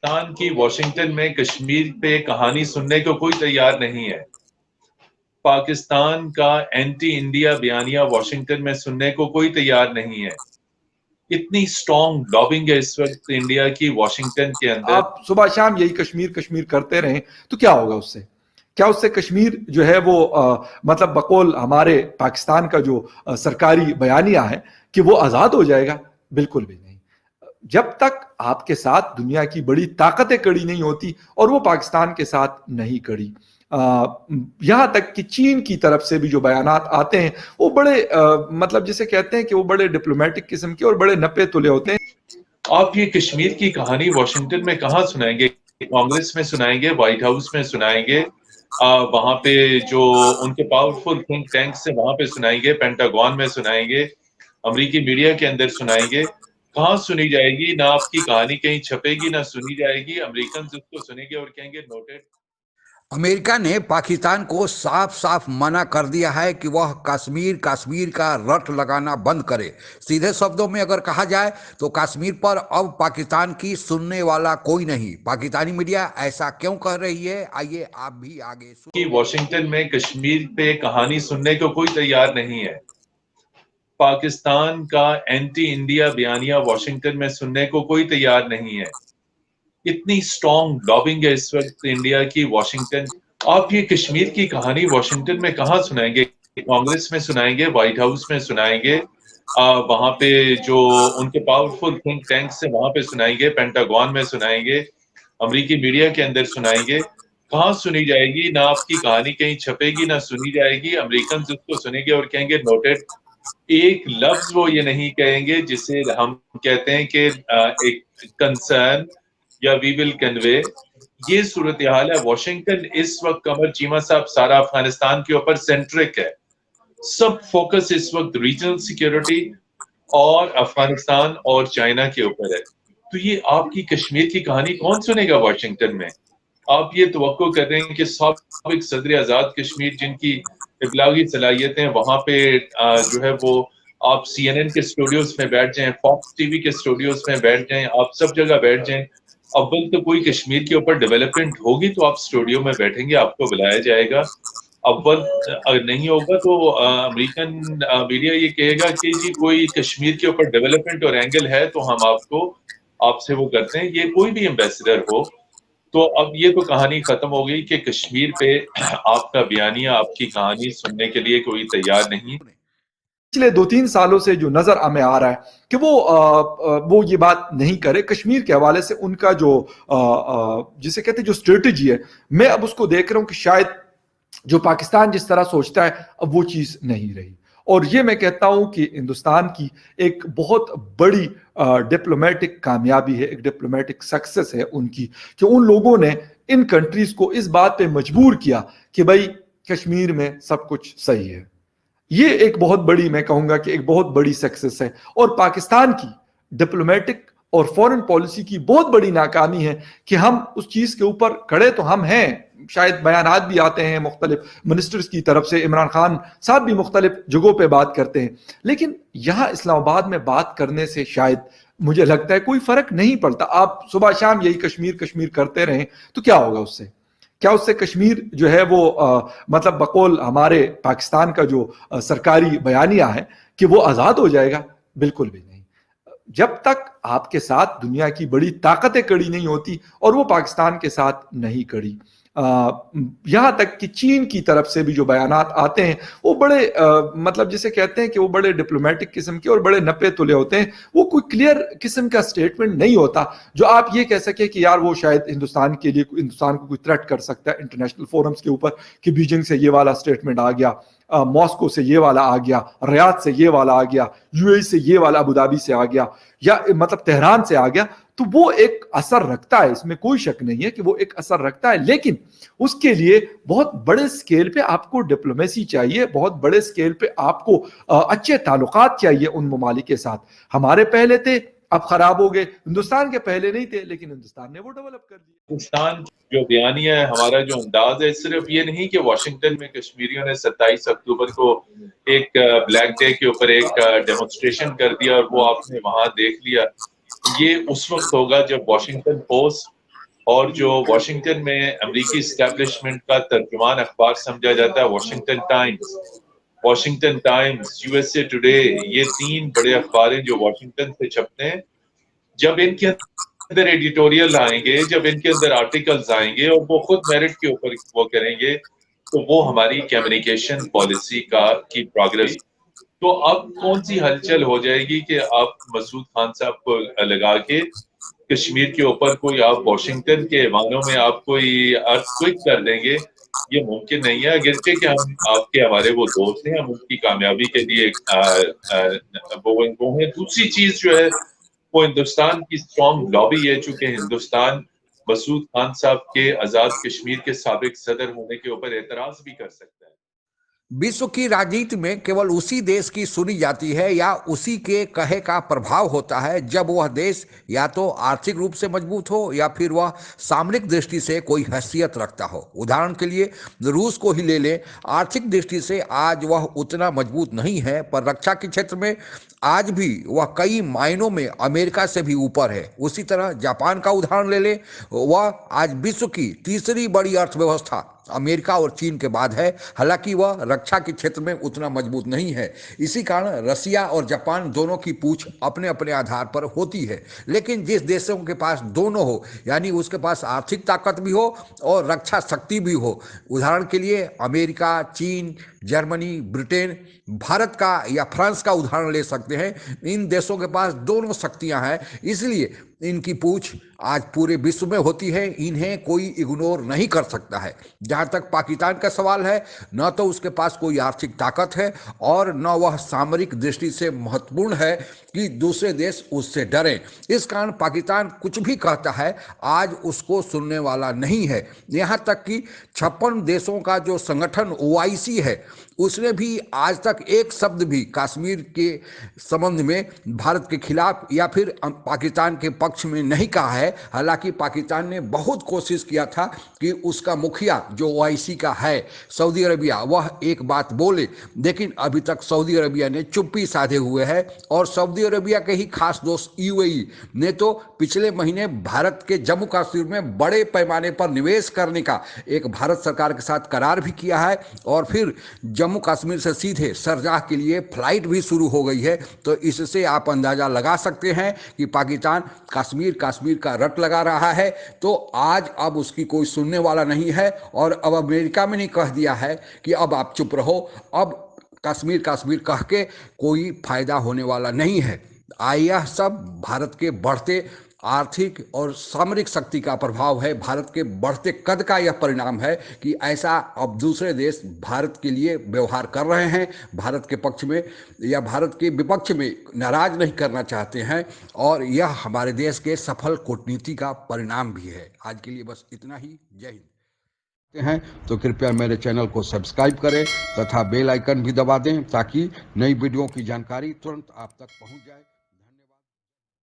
पाकिस्तान की वॉशिंगटन में कश्मीर पे कहानी सुनने को कोई तैयार नहीं है। पाकिस्तान का एंटी इंडिया बयानिया वॉशिंगटन में सुनने को कोई तैयार नहीं है। इतनी स्ट्रॉन्ग लॉबिंग है इस वक्त इंडिया की वॉशिंगटन के अंदर। आप सुबह शाम यही कश्मीर कश्मीर करते रहें तो क्या होगा उससे? क्या उससे कश्मीर जो है वो मतलब बकौल हमारे पाकिस्तान का जो सरकारी बयानिया है कि वो आज़ाद हो जाएगा? बिल्कुल भी नहीं। जब तक आपके साथ दुनिया की बड़ी ताकतें कड़ी नहीं होती, और वो पाकिस्तान के साथ नहीं कड़ी, यहां तक कि चीन की तरफ से भी जो बयानात आते हैं वो बड़े मतलब जिसे कहते हैं कि वो बड़े डिप्लोमेटिक किस्म के और बड़े नपे तुले होते हैं। आप ये कश्मीर की कहानी वॉशिंगटन में कहाँ सुनाएंगे? कांग्रेस में सुनाएंगे, व्हाइट हाउस में सुनाएंगे, वहां पे जो उनके पावरफुल थिंक टैंक्स है वहां पे सुनाएंगे, पेंटागन में सुनाएंगे, अमेरिकी मीडिया के अंदर सुनाएंगे। कहाँ सुनी जाएगी? ना आपकी कहानी कहीं छपेगी, ना सुनी जाएगी। अमेरिकन उसको सुनेंगे और कहेंगे नोटेड। अमेरिका ने पाकिस्तान को साफ साफ मना कर दिया है कि वह कश्मीर का रट लगाना बंद करे। सीधे शब्दों में अगर कहा जाए तो कश्मीर पर अब पाकिस्तान की सुनने वाला कोई नहीं। पाकिस्तानी मीडिया ऐसा क्यों कह रही है, आइए आप भी आगे कि वॉशिंगटन में कश्मीर पे कहानी सुनने को कोई तैयार नहीं है। पाकिस्तान का एंटी इंडिया बयानिया वॉशिंगटन में सुनने को कोई तैयार नहीं है। इतनी स्ट्रॉन्ग लॉबिंग है इस वक्त इंडिया की वॉशिंगटन। आप ये कश्मीर की कहानी वॉशिंगटन में कहाँ सुनाएंगे? कांग्रेस में सुनाएंगे, व्हाइट हाउस में सुनाएंगे, वहां पे जो उनके पावरफुल थिंक टैंक्स है वहां पे सुनाएंगे, पेंटागन में सुनाएंगे, अमेरिकी मीडिया के अंदर सुनाएंगे। कहाँ सुनी जाएगी? ना आपकी कहानी कहीं छपेगी, ना सुनी जाएगी। अमेरिकन उसको सुनेंगे और कहेंगे नोटेड। एक लफ्ज वो ये नहीं कहेंगे जिसे हम कहते हैं कि एक कंसर्न या वी विल कन्वे। ये सूरत हाल है वॉशिंगटन इस वक्त। कमर चीमा साहब, सारा अफगानिस्तान के ऊपर सेंट्रिक है। सब फोकस इस वक्त रीजनल सिक्योरिटी और अफगानिस्तान और चाइना के ऊपर है। तो ये आपकी कश्मीर की कहानी कौन सुनेगा वॉशिंगटन में? आप ये तवक्को कर रहे हैं कि साबिक सदर आजाद कश्मीर जिनकी इबलागी सलाहियतें वहां पे जो है वो, आप CNN के स्टूडियोज में बैठ जाएं, फॉक्स टीवी के स्टूडियोज में बैठ जाएं, आप सब जगह बैठ जाएं। अव्वल तो कोई कश्मीर के ऊपर डेवलपमेंट होगी तो आप स्टूडियो में बैठेंगे, आपको बुलाया जाएगा। अव्वल अगर नहीं होगा तो अमेरिकन मीडिया ये कहेगा कि जी कोई कश्मीर के ऊपर डेवलपमेंट और एंगल है तो हम आपसे वो करते हैं। ये कोई भी एम्बेसडर हो, तो अब ये तो कहानी खत्म हो गई कि कश्मीर पे आपका बयानिया, आपकी कहानी सुनने के लिए कोई तैयार नहीं। पिछले 2-3 सालों से जो नजर हमें आ रहा है कि वो ये बात नहीं करे कश्मीर के हवाले से। उनका जो जिसे कहते हैं जो स्ट्रेटेजी है, मैं अब उसको देख रहा हूं कि शायद जो पाकिस्तान जिस तरह सोचता है अब वो चीज नहीं रही। और ये मैं कहता हूं कि हिंदुस्तान की एक बहुत बड़ी डिप्लोमेटिक कामयाबी है, एक डिप्लोमेटिक सक्सेस है उनकी, कि उन लोगों ने इन कंट्रीज को इस बात पे मजबूर किया कि भाई कश्मीर में सब कुछ सही है। ये एक बहुत बड़ी, मैं कहूंगा कि एक बहुत बड़ी सक्सेस है। और पाकिस्तान की डिप्लोमेटिक और फॉरेन पॉलिसी की बहुत बड़ी नाकामी है कि हम उस चीज के ऊपर खड़े तो हम हैं, शायद बयानात भी आते हैं मुख्तलिफ मिनिस्टर्स की तरफ से, इमरान खान साहब भी मुख्तलिफ जगहों पे बात करते हैं, लेकिन यहां इस्लामाबाद में बात करने से शायद मुझे लगता है कोई फर्क नहीं पड़ता। आप सुबह शाम यही कश्मीर कश्मीर करते रहें तो क्या होगा उससे? क्या उससे कश्मीर जो है वो मतलब बकौल हमारे पाकिस्तान का जो सरकारी बयानिया है कि वो आज़ाद हो जाएगा? बिल्कुल भी नहीं। जब तक आपके साथ दुनिया की बड़ी ताकतें कड़ी नहीं होती, और वो पाकिस्तान के साथ नहीं कड़ी, यहां तक कि चीन की तरफ से भी जो बयानात आते हैं वो बड़े मतलब जिसे कहते हैं कि वो बड़े डिप्लोमेटिक किस्म के और बड़े नपे तुले होते हैं। वो कोई क्लियर किस्म का स्टेटमेंट नहीं होता जो आप ये कह सके कि यार वो शायद हिंदुस्तान के लिए, हिंदुस्तान को कोई थ्रेट कर सकता है इंटरनेशनल फोरम्स के ऊपर, कि बीजिंग से ये वाला स्टेटमेंट आ गया, मॉस्को से ये वाला आ गया, रियाद से ये वाला आ गया, यूएई से ये वाला अबू धाबी से आ गया, या मतलब तेहरान से आ गया। तो वो एक असर रखता है, इसमें कोई शक नहीं है कि वो एक असर रखता है, लेकिन उसके लिए बहुत बड़े स्केल पे आपको डिप्लोमेसी चाहिए, बहुत बड़े स्केल पे आपको अच्छे ताल्लुकात चाहिए उन ममालिक के साथ। हमारे पहले थे, अब खराब हो गए। हिंदुस्तान के पहले नहीं थे, लेकिन हिंदुस्तान ने वो डेवलप कर दिया। हिंदुस्तान जो बयानिया है, हमारा जो अंदाज है, सिर्फ ये नहीं कि वॉशिंगटन में कश्मीरियों ने 27 अक्टूबर को एक ब्लैक डे के ऊपर एक डेमोन्स्ट्रेशन कर दिया और वो आपने वहां देख लिया। ये उस वक्त होगा जब वॉशिंगटन पोस्ट और जो वॉशिंगटन में अमेरिकी एस्टेब्लिशमेंट का तर्जुमान अखबार समझा जाता है वॉशिंगटन टाइम्स, यूएसए टुडे, ये 3 बड़े अखबार हैं जो वॉशिंगटन से छपते हैं। जब इनके अंदर एडिटोरियल आएंगे, जब इनके अंदर आर्टिकल्स आएंगे और वो खुद मेरिट के ऊपर वो करेंगे, तो वो हमारी कम्युनिकेशन पॉलिसी की प्रोग्रेस। तो अब कौन सी हलचल हो जाएगी कि आप मसूद खान साहब को लगा के कश्मीर के ऊपर कोई आप वॉशिंगटन के ऐवानों में आप कोई अर्थक्वेक कर देंगे? ये मुमकिन नहीं है। अगरचे कि हम आपके हमारे वो दोस्त हैं, हम उनकी कामयाबी के लिए वो हैं। दूसरी चीज जो है वो हिंदुस्तान की स्ट्रॉन्ग लॉबी है, चूंकि हिंदुस्तान मसूद खान साहब के आजाद कश्मीर के साबिक सदर होने के ऊपर एतराज भी कर सकता है। विश्व की राजनीति में केवल उसी देश की सुनी जाती है या उसी के कहे का प्रभाव होता है जब वह देश या तो आर्थिक रूप से मजबूत हो या फिर वह सामरिक दृष्टि से कोई हैसियत रखता हो। उदाहरण के लिए रूस को ही ले लें। आर्थिक दृष्टि से आज वह उतना मजबूत नहीं है, पर रक्षा के क्षेत्र में आज भी वह कई मायनों में अमेरिका से भी ऊपर है। उसी तरह जापान का उदाहरण ले लें, वह आज विश्व की तीसरी बड़ी अर्थव्यवस्था अमेरिका और चीन के बाद है, हालांकि वह रक्षा के क्षेत्र में उतना मजबूत नहीं है। इसी कारण रसिया और जापान दोनों की पूछ अपने अपने आधार पर होती है। लेकिन जिस देशों के पास दोनों हो, यानी उसके पास आर्थिक ताकत भी हो और रक्षा शक्ति भी हो, उदाहरण के लिए अमेरिका, चीन, जर्मनी, ब्रिटेन, भारत का या फ्रांस का उदाहरण ले सकते हैं। इन देशों के पास दोनों शक्तियां हैं, इसलिए इनकी पूछ आज पूरे विश्व में होती है। इन्हें कोई इग्नोर नहीं कर सकता है। जहाँ तक पाकिस्तान का सवाल है, न तो उसके पास कोई आर्थिक ताकत है और न वह सामरिक दृष्टि से महत्वपूर्ण है कि दूसरे देश उससे डरें। इस कारण पाकिस्तान कुछ भी कहता है आज उसको सुनने वाला नहीं है। यहाँ तक कि 56 देशों का जो संगठन OIC है, उसने भी आज तक एक शब्द भी कश्मीर के संबंध में भारत के खिलाफ या फिर पाकिस्तान के पक्ष में नहीं कहा है। हालांकि पाकिस्तान ने बहुत कोशिश किया था कि उसका मुखिया जो OIC का है सऊदी अरबिया, वह एक बात बोले, लेकिन अभी तक सऊदी अरबिया ने चुप्पी साधे हुए है। और सऊदी अरबिया के ही खास दोस्त UAE ने तो पिछले महीने भारत के जम्मू कश्मीर में बड़े पैमाने पर निवेश करने का एक भारत सरकार के साथ करार भी किया है और फिर जम्मू कश्मीर से सीधे शरजाह के लिए फ्लाइट भी शुरू हो गई है। तो इससे आप अंदाजा लगा सकते हैं कि पाकिस्तान कश्मीर का रट लगा रहा है। तो आज अब उसकी कोई सुनने वाला नहीं है और अब अमेरिका में नहीं कह दिया है कि अब आप चुप रहो, अब कश्मीर कह के कोई फायदा होने वाला नहीं है। यह सब भारत के बढ़ते आर्थिक और सामरिक शक्ति का प्रभाव है। भारत के बढ़ते कद का यह परिणाम है कि ऐसा अब दूसरे देश भारत के लिए व्यवहार कर रहे हैं, भारत के पक्ष में या भारत के विपक्ष में नाराज नहीं करना चाहते हैं। और यह हमारे देश के सफल कूटनीति का परिणाम भी है। आज के लिए बस इतना ही। जय हिंद। हैं तो कृपया मेरे चैनल को सब्सक्राइब करें तथा बेल आइकन भी दबा दें ताकि नई वीडियो की जानकारी तुरंत आप तक पहुंच जाए।